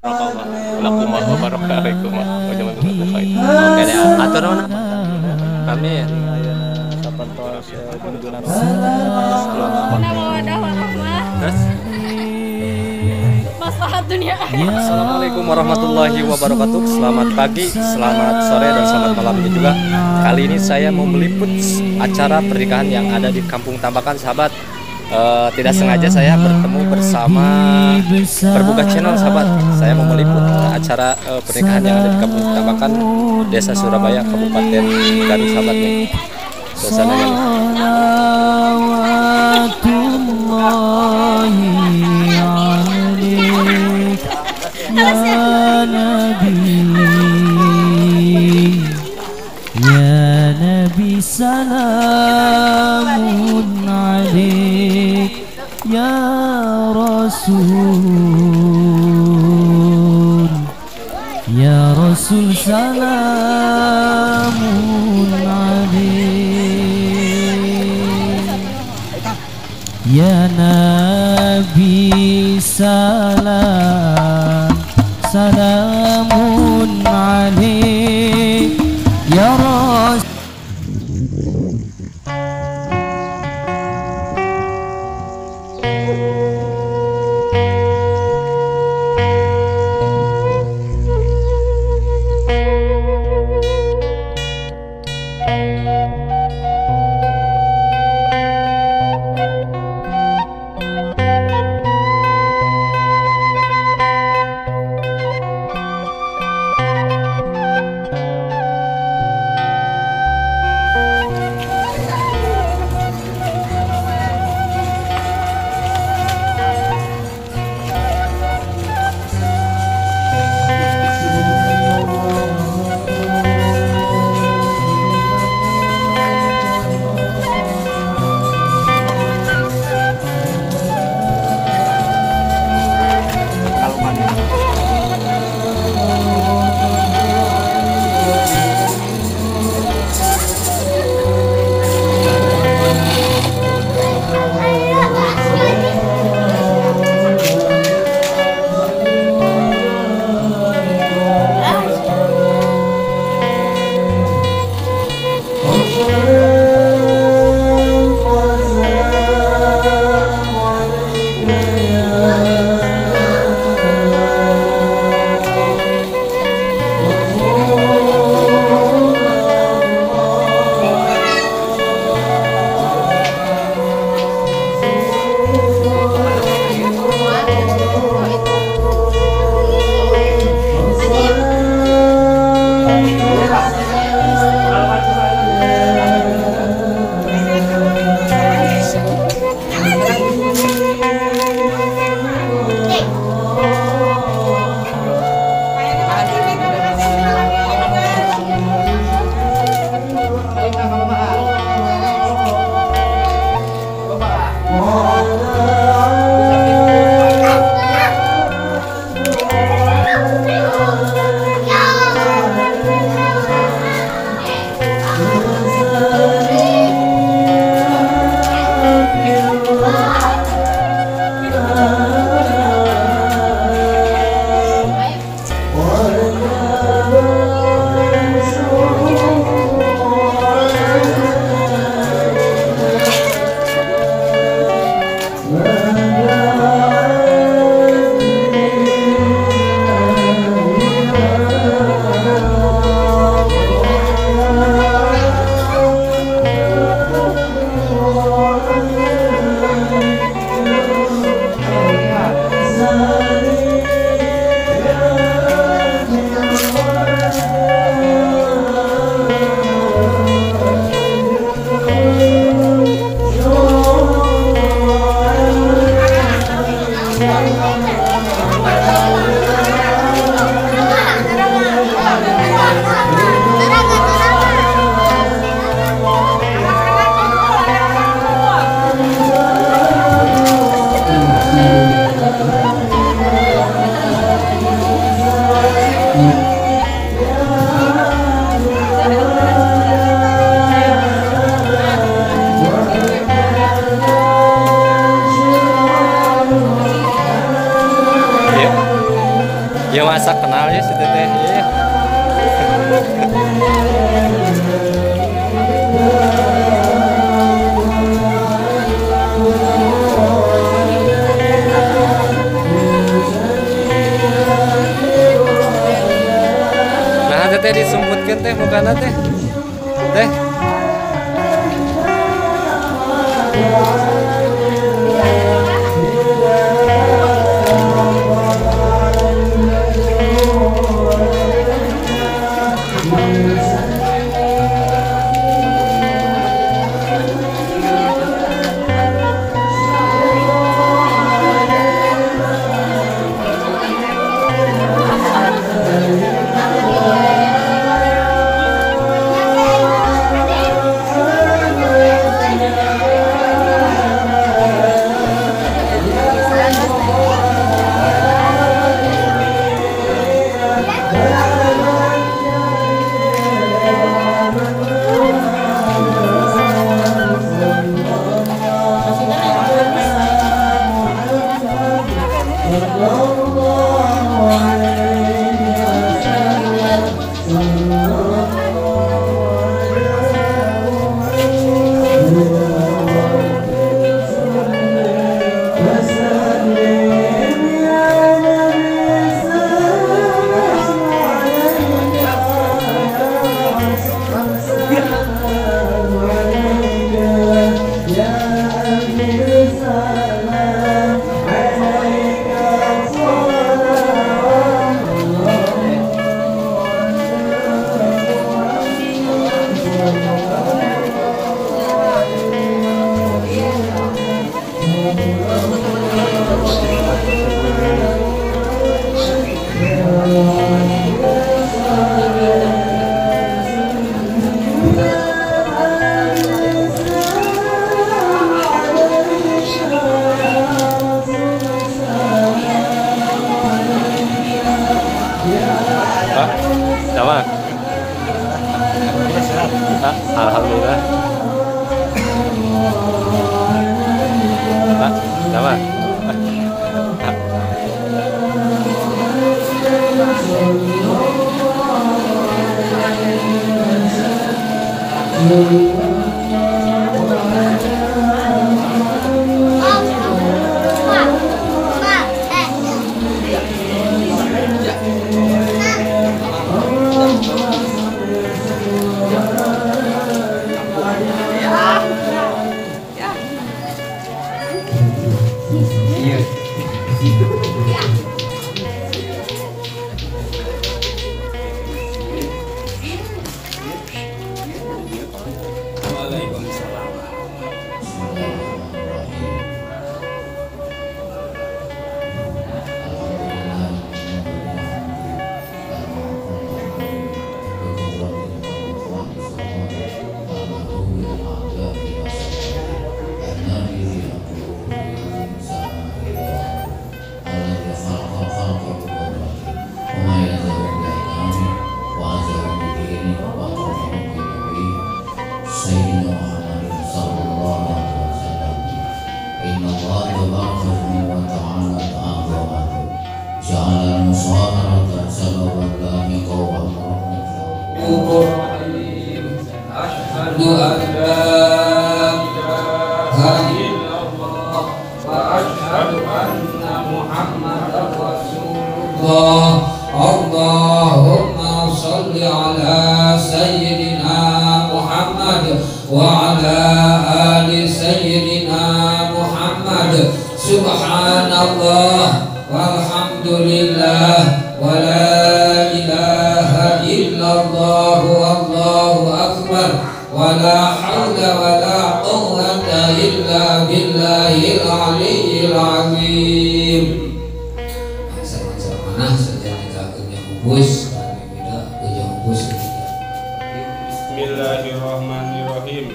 Waalaikumsalam wabarakatuh. Oke deh, atur nuhun. Amin. Terus Maslahat dunia. Assalamualaikum warahmatullahi wabarakatuh. Selamat pagi, selamat sore, dan selamat malamnya juga. Kali ini saya mau meliput acara pernikahan yang ada di Kampung Tambakan, sahabat. Tidak sengaja saya bertemu bersama Berbuka Channel, sahabat. Saya mau meliput acara pernikahan yang ada di Kampung Tambakan, Desa Surabaya, Kabupaten Garut, sahabat nih. Suasananya nih. Ya Nabi, Ya Nabi, salamun alaik. Ya Rasul, Ya Rasul, salamun alaik. Ya Nabi, salam, salamun alaik. Ya Rasul. Ya masa kenal ya si teteh. Iya. Nah teteh disebutkan teh bukan teh. Teh. Pak, sama. Alhamdulillah. Pak, sama. Allahumma salli ala sayyidina Muhammad wa ala ali sayyidina Muhammad. Subhanallah walhamdulillah wa la ilaha illallah wallahu akbar wa la hawla wa la quwwata illa billahil aliyyil azim. Mana saja kita punya hubus, kami tidak punya hubus. Bismillahirrahmanirrahim.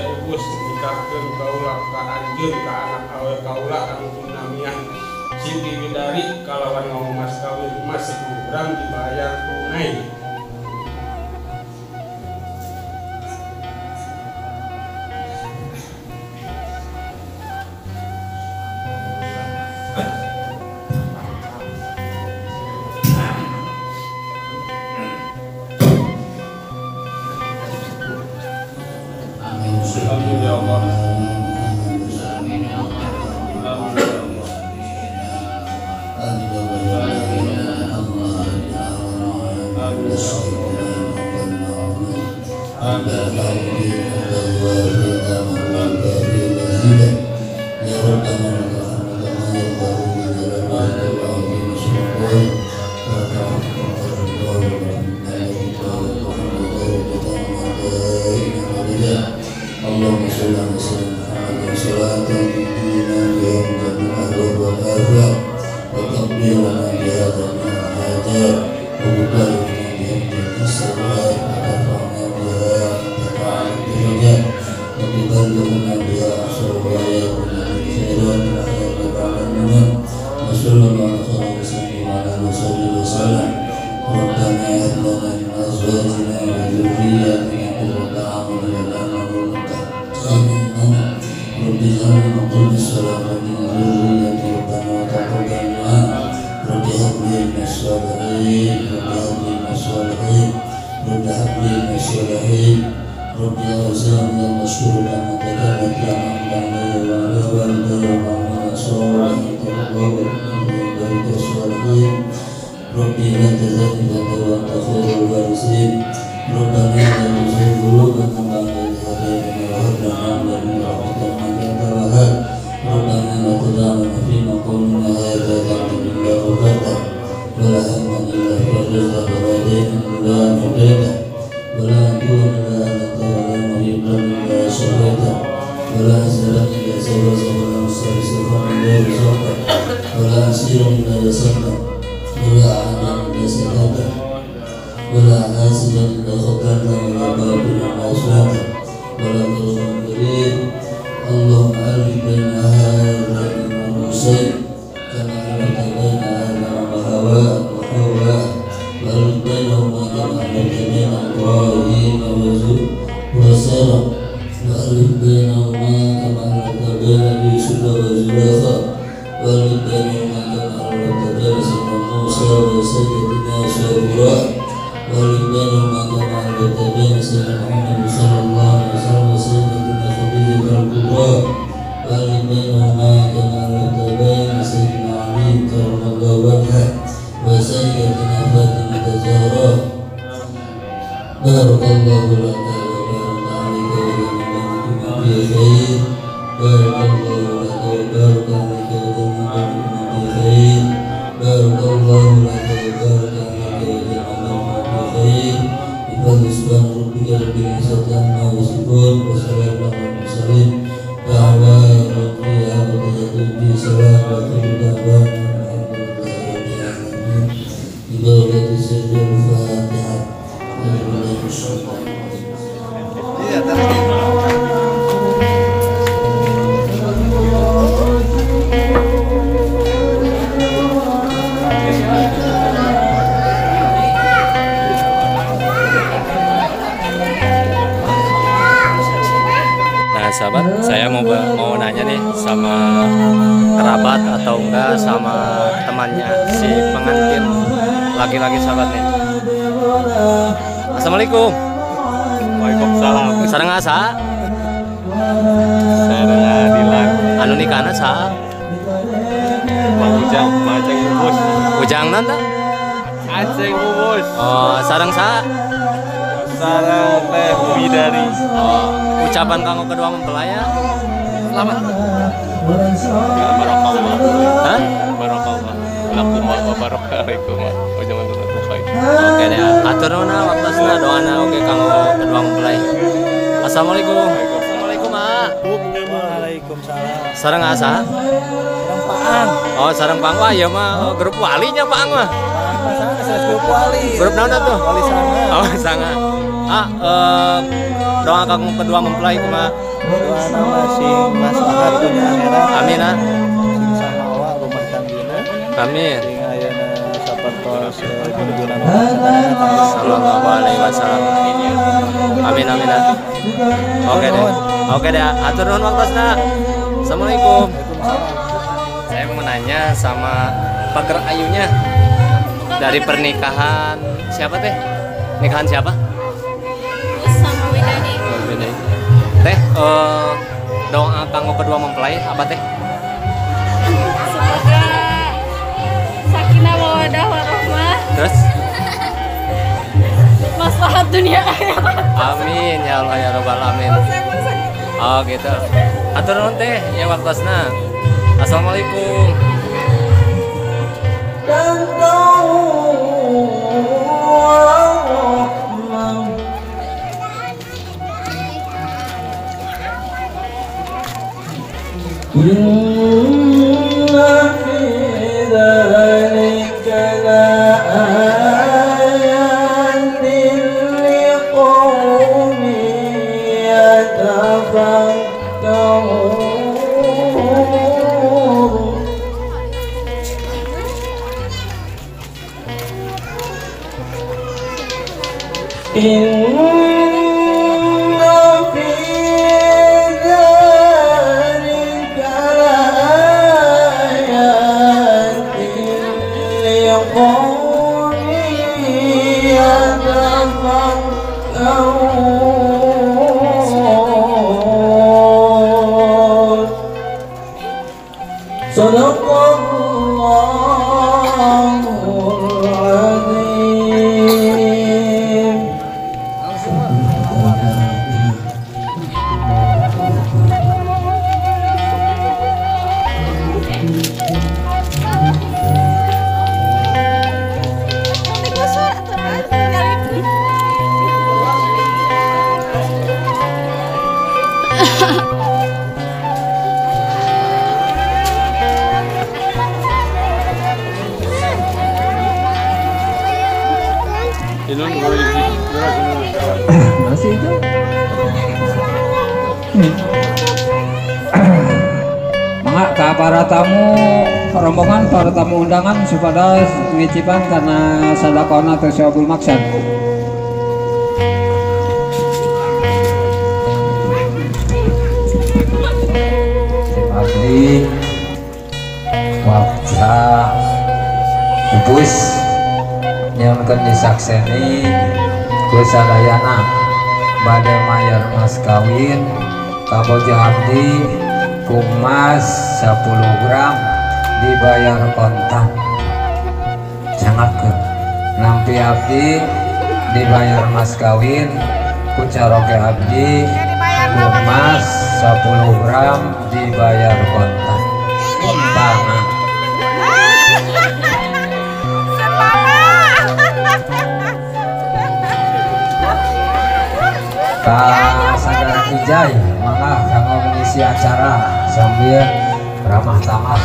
Hubus nikahkeun kaula ka anjeun ka anak awe kaula anu tunamian Siti Widari kalawan ngomong mas kawin mas kurang dibayar tunai. Allah. Allahumma sholli ala Muhammad sholatan tu'minuna biha min al-ahwal wal afat wa taqdiruna biha jami'a al-hajat wa tukarrimuna biha min as-salat wa tarfa'una biha ta'ala darajat wa tuballighuna biha aqsal ghayat min khairat al-hayat wa ta'ala wa sallallahu ala wa sallam Rabbana hab lana min azwajina wa dhurriyyatina qurrata a'yun رب اجعلنا مقيم الصلاة ومن ذريتي ربنا وتقبل دعاء رب هب لي من الصالحين رب هب لي من الصالحين رب هب لي من الصالحين رب يا رزقنا يا مشكور نعمتك التي أنعمت علي وعلى والدي وعلى صالحين تقبل بارك الصالحين ربي لا تزغ وأنت خير الوارثين ربنا لا تزغ قلوبنا بعد إذ هديتنا وهب لنا من لدنك رحمة إنك أنت الوهاب ربنا لا تدعنا في مقامنا هذا ذنبا إلا غفرته ولا هما إلا فرجته ولا دينا إلا قضيته ولا عدوا إلا أنت ولا مريضا إلا شفيته ولا حسنا إلا سبسه ولا مسترسلا إلا رزقته ولا عسيرا إلا يسرته ولا عادا إلا سكته ولا حاسدا إلا خطأته ولا باطلا إلا أصلاته ولا قوم كريم اللهم ألف بين هذا والحسين كما ألفت بين آدم وحواء وألف بينهما كما ألفت بين إبراهيم وسارة وألف بينهما كما ألفت بين يوسف وزليخا وألف بينهما كما ألفت بين سيدنا موسى وسيدنا شعراء وألف بينهما كما ألفت بين سيدنا محمد صلى الله عليه وسلم وسيدنا خديجة الكبرى وألف بينهما كما ألفت بين سيدنا علي كرم الله وجهه وسيدنا فاطمة الزهراء بارك الله لك وبارك عليك وجمعكم في خير بارك الله لك وبارك عليك وجمعكم في خير بارك الله لك وبارك عليك وجمعكم في خير بفضل سبحان ربك رب العزة عما يصفون وسلام على المرسلين دعواهم فيها وتحيتهم في سلام وآخر دعوانا الحمد لله رب العالمين ببركة سر الفاتحة أعوذ بالله من الشيطان Nah sahabat, saya mau nanya nih sama kerabat atau enggak sama temannya si pengantin laki-laki sahabat nih. Assalamualaikum. Waalaikumsalam. Sareng asa? Sareng Dilan. Anu nikahna sa? Mang Ujang, Aceng Bubus. Ujang nanda? Aceng Bubus. Oh, sareng sa? Sareng Teh Bidari. Oh, ucapan kanggo kedua mempelai ya? Selamat. Barakallah. Hah? Barakallah. Lakum wa barakatuh. Oh jangan terlalu baik. Oke deh, atur nuhun waktasna doana oke kanggo kedua mempelai. Assalamualaikum. Assalamualaikum, Ma. Waalaikumsalam. Sareng asa? Sareng Paang. Oh, sareng Pang. Wah, ya mah grup walinya Paang mah. Pasangan saya grup wali. Grup naon tuh? Wali Sanga. Oh, Sanga. Doa kanggo kedua mempelai kumaha? Doa nama sing maslahat dunia akhirat. Amin ah. Sing sahawa rumah tanggina. Amin. Sing ayeuna sapertos junjungan Sallallahu alaihi wasallam. Amin amin ah. Oke deh. Oke deh, atur nuhun waktasna. Assalamualaikum. Saya mau nanya sama pager ayunya dari pernikahan siapa teh? Nikahan siapa? Sama Widadi. Teh, doa kanggo kedua mempelai apa teh? Semoga sakinah mawaddah warahmah. Terus? Maslahat dunia akhirat. Amin ya Allah ya Rabbal alamin. Oh gitu. Atur nuhun teh ya waktosna. Assalamualaikum. Inna fi dzalika laayatin liqaumin yatafakkarun. Inna fi dzalika laayatin liqaumin yatafakkarun. Sadaqallahul azim. Masih itu. Mangga ka para tamu rombongan, para tamu undangan supados ngicipan karena sadaqona atau syabul maksad. Abdi waksa pupus nyamkeun disakseni ku sadayana bade mayar mas kawin ka bojo abdi ku emas 10 gram dibayar kontan sangatkeun nampi abdi dibayar mas kawin ku caroge abdi ku emas 10 gram dibayar kontan untana Sadar Kijai mangga kanggo mengisi acara sambil ramah tamah.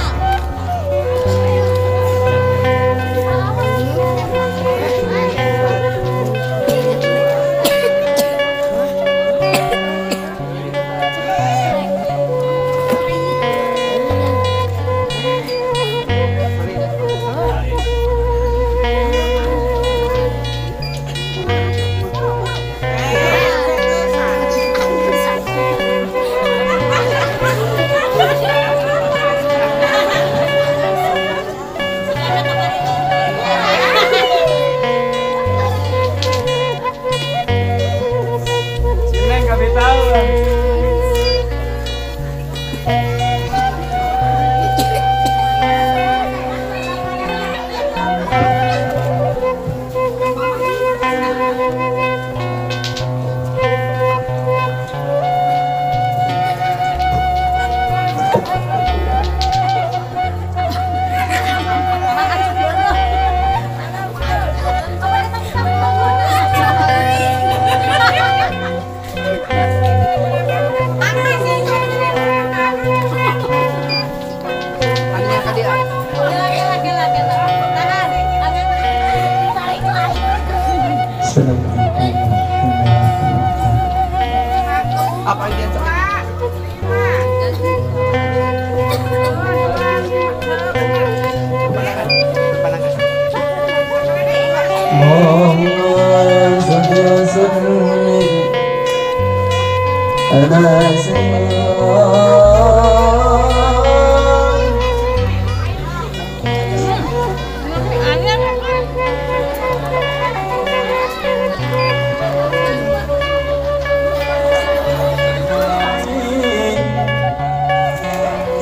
Apa yang dia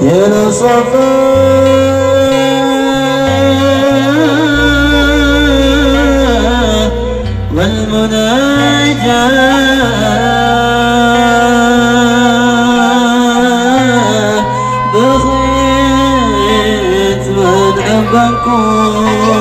يا لصفاء والمناجاة بخيت من أبكم